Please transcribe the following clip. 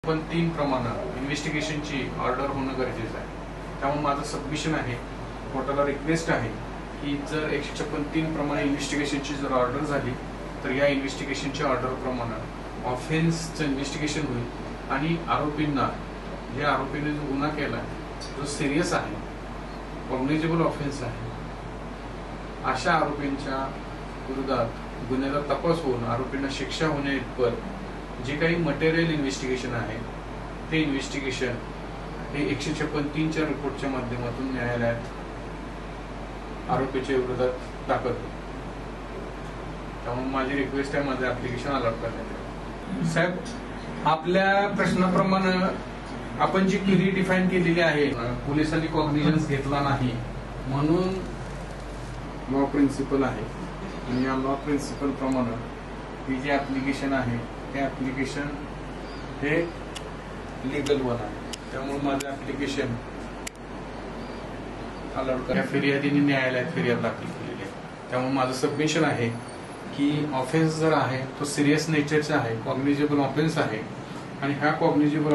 पण 3 प्रमाणात इन्व्हेस्टिगेशनची ऑर्डर होणं गरजेचं आहे। त्यामुळे माझं सबमिशन आहे, कोर्टाला रिक्वेस्ट आहे की जर 156(3) प्रमाणे इन्व्हेस्टिगेशनची जर ऑर्डर झाली तर या इन्व्हेस्टिगेशनच्या ऑर्डर प्रमाणे ऑफेन्सचं इन्व्हेस्टिगेशन होईल आणि आरोपींना, जे आरोपीने जो गुन्हा केला जो सिरियस आहे, कॉग्निजेबल ऑफेन्स आहे, अशा आरोपींच्या विरोधात गुन्ह्याचा तपास होऊन आरोपींना शिक्षा होण्याइतपत जे काही मटेरियल इन्व्हेस्टिगेशन आहे ते इन्व्हेस्टिगेशन हे 156(3)च्या रिपोर्टच्या माध्यमातून न्यायालयात आरोपीच्या विरोधात दाखल होईल। त्यामुळे माझी रिक्वेस्ट आहे, माझं ऍप्लिकेशन अलॉट करण्यात। साहेब, आपल्या प्रश्नाप्रमाणे आपण जी क्वेरी डिफाईन केलेली आहे, पोलिसांनी कॉग्निजन्स घेतला नाही म्हणून लॉ प्रिन्सिपल आहे आणि या लॉ प्रिन्सिपल प्रमाणे ही जे ऍप्लिकेशन आहे ते ऍप्लिकेशन हे लीगल वन आहे। त्यामुळे माझं ऍप्लिकेशन अलॉट करा। फिर्यादीने न्यायालयात फिर्याद दाखल केलेली आहे। त्यामुळे माझं सबमिशन आहे की ऑफेन्स जर आहे तो सिरियस नेचरचा आहे, कॉग्निजेबल ऑफेन्स आहे आणि ह्या कॉग्निजेबल